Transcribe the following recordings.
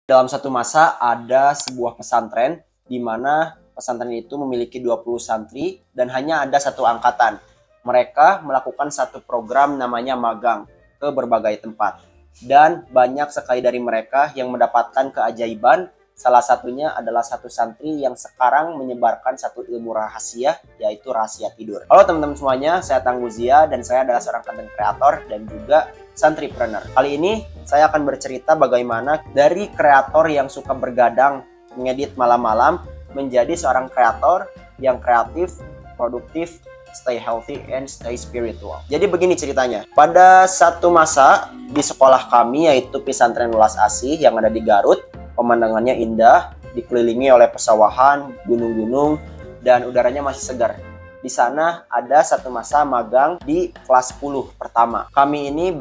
Dalam satu masa ada sebuah pesantren di mana pesantren itu memiliki 20 santri dan hanya ada satu angkatan. Mereka melakukan satu program namanya magang ke berbagai tempat. Dan banyak sekali dari mereka yang mendapatkan keajaiban. Salah satunya adalah satu santri yang sekarang menyebarkan satu ilmu rahasia, yaitu rahasia tidur. Halo teman-teman semuanya, saya Tangguh Zia dan saya adalah seorang content creator dan juga santripreneur. Kali ini saya akan bercerita bagaimana dari kreator yang suka bergadang mengedit malam-malam menjadi seorang kreator yang kreatif, produktif, stay healthy, and stay spiritual. Jadi begini ceritanya. Pada satu masa di sekolah kami, yaitu Pesantren Welas Asih yang ada di Garut, pemandangannya indah, dikelilingi oleh pesawahan, gunung-gunung, dan udaranya masih segar. Di sana ada satu masa magang di kelas 10 pertama. Kami ini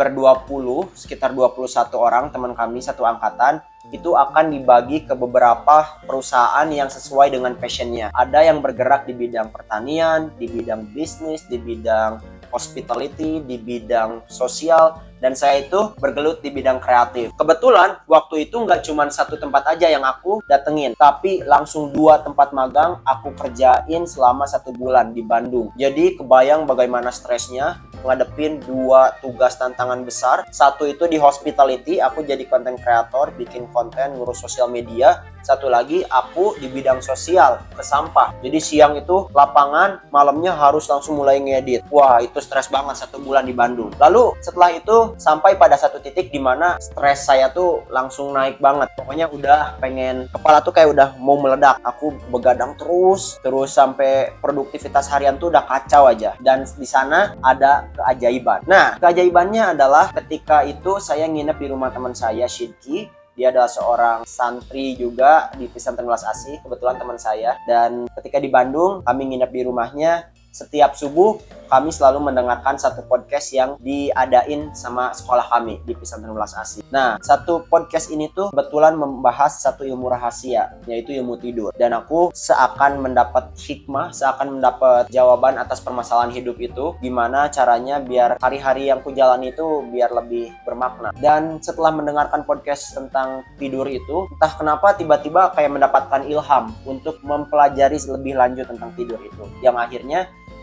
sekitar 21 orang teman kami satu angkatan, itu akan dibagi ke beberapa perusahaan yang sesuai dengan passionnya. Ada yang bergerak di bidang pertanian, di bidang bisnis, di bidang hospitality, di bidang sosial, dan saya itu bergelut di bidang kreatif. Kebetulan waktu itu nggak cuma satu tempat aja yang aku datengin, tapi langsung 2 tempat magang aku kerjain selama 1 bulan di Bandung. Jadi kebayang bagaimana stresnya ngadepin 2 tugas tantangan besar. Satu itu di hospitality, aku jadi content creator, bikin konten, ngurus sosial media. Satu lagi aku di bidang sosial, ke sampah. Jadi siang itu lapangan, malamnya harus langsung mulai ngedit. Wah, itu stres banget 1 bulan di Bandung. Lalu setelah itu sampai pada satu titik di mana stres saya tuh langsung naik banget. Pokoknya udah pengen, kepala tuh kayak udah mau meledak. Aku begadang terus sampai produktivitas harian tuh udah kacau aja. Dan di sana ada keajaiban. Nah, keajaibannya adalah ketika itu saya nginep di rumah teman saya, Shidki. Dia adalah seorang santri juga di Pesantren Welas Asih, kebetulan teman saya. Dan ketika di Bandung, kami nginep di rumahnya. Setiap subuh kami selalu mendengarkan satu podcast yang diadain sama sekolah kami di Pesantren Welas Asih. Nah, satu podcast ini tuh kebetulan membahas satu ilmu rahasia, yaitu ilmu tidur. Dan aku seakan mendapat hikmah, seakan mendapat jawaban atas permasalahan hidup itu, gimana caranya biar hari-hari yang ku jalani itu biar lebih bermakna. Dan setelah mendengarkan podcast tentang tidur itu, entah kenapa tiba-tiba kayak mendapatkan ilham untuk mempelajari lebih lanjut tentang tidur itu. Yang akhirnya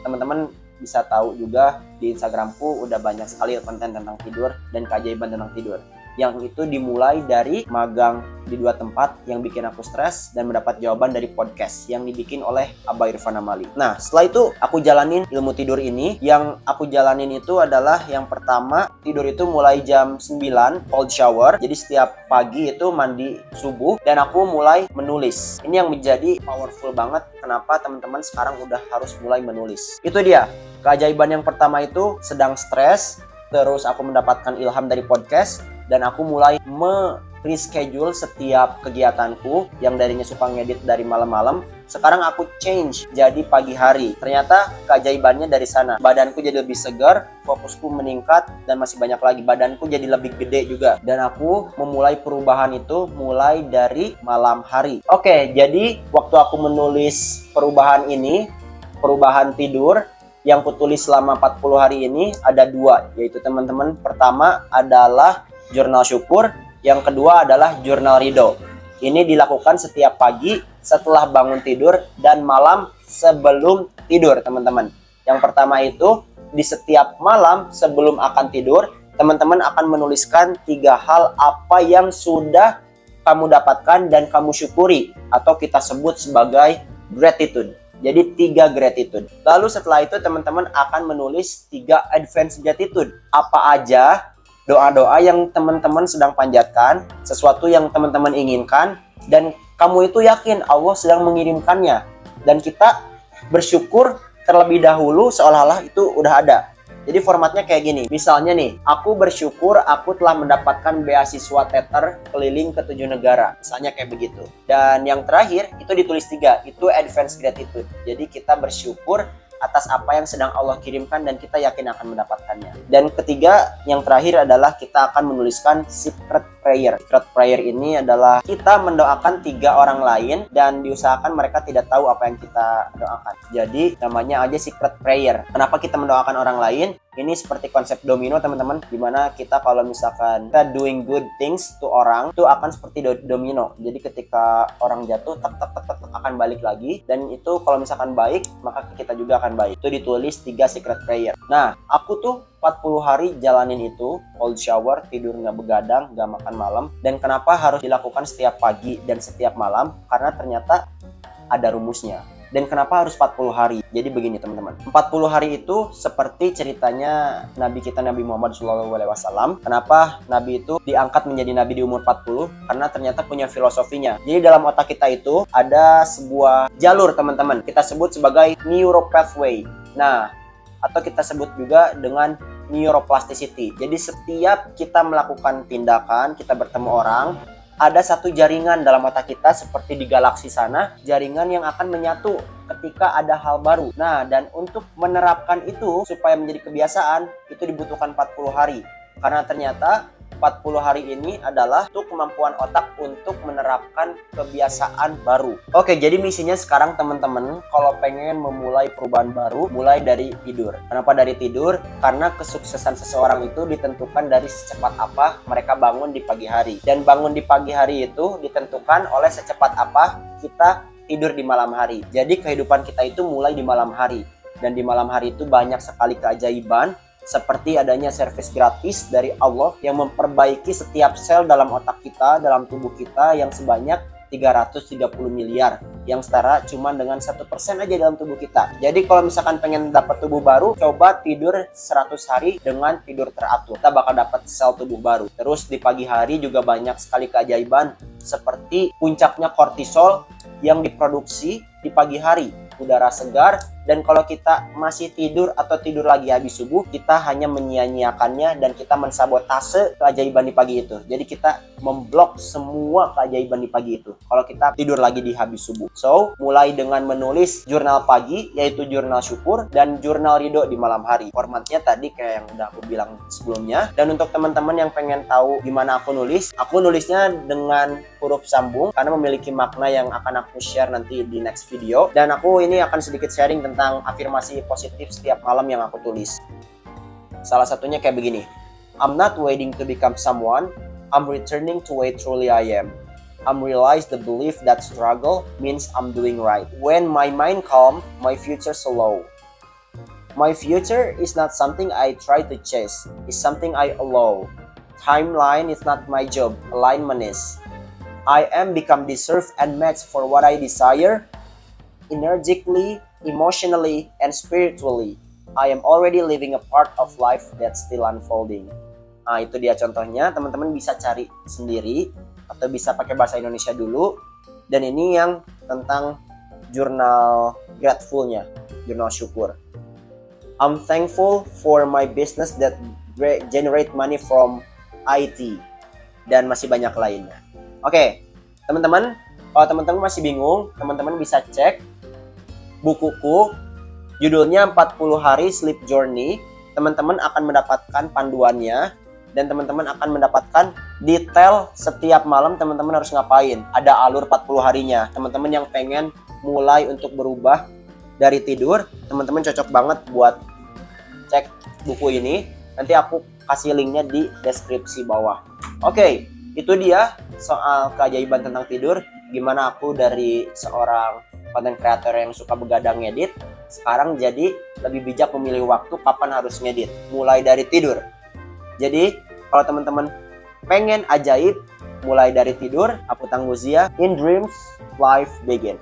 teman-teman bisa tahu juga di Instagramku udah banyak sekali konten tentang tidur dan keajaiban tentang tidur. Yang itu dimulai dari magang di 2 tempat yang bikin aku stres dan mendapat jawaban dari podcast yang dibikin oleh Abah Irfan Amali. Nah, setelah itu aku jalanin ilmu tidur ini. Yang aku jalanin itu adalah yang pertama, tidur itu mulai jam 9 cold shower. Jadi setiap pagi itu mandi subuh dan aku mulai menulis. Ini yang menjadi powerful banget kenapa teman-teman sekarang udah harus mulai menulis. Itu dia. Keajaiban yang pertama itu sedang stres, terus aku mendapatkan ilham dari podcast dan aku mulai reschedule setiap kegiatanku yang darinya suka ngedit dari malam-malam. Sekarang aku change jadi pagi hari. Ternyata keajaibannya dari sana. Badanku jadi lebih segar, fokusku meningkat, dan masih banyak lagi. Badanku jadi lebih gede juga. Dan aku memulai perubahan itu mulai dari malam hari. Oke, jadi waktu aku menulis perubahan ini, perubahan tidur, yang kutulis selama 40 hari ini ada 2, yaitu teman-teman. Pertama adalah jurnal syukur, yang kedua adalah jurnal ridho. Ini dilakukan setiap pagi setelah bangun tidur dan malam sebelum tidur, teman-teman. Yang pertama itu di setiap malam sebelum akan tidur, teman-teman akan menuliskan 3 hal apa yang sudah kamu dapatkan dan kamu syukuri, atau kita sebut sebagai gratitude. Jadi 3 gratitude. Lalu setelah itu teman-teman akan menulis 3 advance gratitude. Apa aja doa-doa yang teman-teman sedang panjatkan, sesuatu yang teman-teman inginkan, dan kamu itu yakin Allah sedang mengirimkannya. Dan kita bersyukur terlebih dahulu seolah-olah itu udah ada. Jadi formatnya kayak gini. Misalnya nih, aku bersyukur aku telah mendapatkan beasiswa Tether keliling ke 7 negara. Misalnya kayak begitu. Dan yang terakhir itu ditulis 3, itu advance gratitude. Jadi kita bersyukur atas apa yang sedang Allah kirimkan dan kita yakin akan mendapatkannya. Dan ketiga, yang terakhir adalah kita akan menuliskan secret prayer. Secret prayer ini adalah kita mendoakan 3 orang lain dan diusahakan mereka tidak tahu apa yang kita doakan. Jadi namanya aja secret prayer. Kenapa kita mendoakan orang lain? Ini seperti konsep domino teman-teman, dimana kita kalau misalkan kita doing good things to orang, itu akan seperti domino. Jadi ketika orang jatuh, tak akan balik lagi. Dan itu kalau misalkan baik, maka kita juga akan baik. Itu ditulis 3 secret prayer. Nah, aku tuh 40 hari jalanin itu, cold shower, tidur nggak begadang, nggak makan malam. Dan kenapa harus dilakukan setiap pagi dan setiap malam? Karena ternyata ada rumusnya. Dan kenapa harus 40 hari? Jadi begini teman-teman. 40 hari itu seperti ceritanya Nabi kita Nabi Muhammad SAW. Kenapa Nabi itu diangkat menjadi Nabi di umur 40? Karena ternyata punya filosofinya. Jadi dalam otak kita itu ada sebuah jalur teman-teman. Kita sebut sebagai neuropathway. Nah, atau kita sebut juga dengan neuroplasticity. Jadi setiap kita melakukan tindakan, kita bertemu orang, ada satu jaringan dalam otak kita seperti di galaksi sana, jaringan yang akan menyatu ketika ada hal baru. Nah, dan untuk menerapkan itu supaya menjadi kebiasaan, itu dibutuhkan 40 hari. Karena ternyata 40 hari ini adalah untuk kemampuan otak untuk menerapkan kebiasaan baru. Oke, jadi misinya sekarang teman-teman, kalau pengen memulai perubahan baru, mulai dari tidur. Kenapa dari tidur? Karena kesuksesan seseorang itu ditentukan dari secepat apa mereka bangun di pagi hari. Dan bangun di pagi hari itu ditentukan oleh secepat apa kita tidur di malam hari. Jadi kehidupan kita itu mulai di malam hari. Dan di malam hari itu banyak sekali keajaiban, seperti adanya servis gratis dari Allah yang memperbaiki setiap sel dalam otak kita, dalam tubuh kita yang sebanyak 330 miliar, yang setara cuma dengan 1% aja dalam tubuh kita. Jadi kalau misalkan pengen dapat tubuh baru, coba tidur 100 hari dengan tidur teratur. Kita bakal dapat sel tubuh baru. Terus di pagi hari juga banyak sekali keajaiban, seperti puncaknya kortisol yang diproduksi di pagi hari, udara segar. Dan kalau kita masih tidur atau tidur lagi habis subuh, kita hanya menyia-nyiakannya dan kita mensabotase keajaiban di pagi itu. Jadi kita memblok semua keajaiban di pagi itu kalau kita tidur lagi di habis subuh. So, mulai dengan menulis jurnal pagi, yaitu jurnal syukur, dan jurnal ridho di malam hari. Formatnya tadi kayak yang udah aku bilang sebelumnya. Dan untuk teman-teman yang pengen tahu gimana aku nulisnya dengan huruf sambung karena memiliki makna yang akan aku share nanti di next video. Dan aku ini akan sedikit sharing tentang afirmasi positif setiap malam yang aku tulis. Salah satunya kayak begini. I'm not waiting to become someone, I'm returning to where truly I am. I'm realize the belief that struggle means I'm doing right. When my mind calm, my future so low. My future is not something I try to chase, it's something I allow. Timeline is not my job, alignment is. I am become deserve and match for what I desire, energetically, emotionally, and spiritually. I am already living a part of life that's still unfolding. Nah, itu dia contohnya. Teman-teman bisa cari sendiri atau bisa pakai bahasa Indonesia dulu. Dan ini yang tentang jurnal grateful-nya, jurnal syukur. I'm thankful for my business that generate money from IT. Dan masih banyak lainnya. Oke, teman-teman, kalau teman-teman masih bingung, teman-teman bisa cek bukuku, judulnya 40 hari sleep journey. Teman-teman akan mendapatkan panduannya dan teman-teman akan mendapatkan detail setiap malam teman-teman harus ngapain. Ada alur 40 harinya. Teman-teman yang pengen mulai untuk berubah dari tidur, teman-teman cocok banget buat cek buku ini. Nanti aku kasih linknya di deskripsi bawah. Oke, itu dia soal keajaiban tentang tidur. Gimana aku dari seorang content creator yang suka begadang ngedit, sekarang jadi lebih bijak memilih waktu kapan harus ngedit, mulai dari tidur. Jadi kalau teman-teman pengen ajaib mulai dari tidur, aku Tangguzia, in dreams life begin.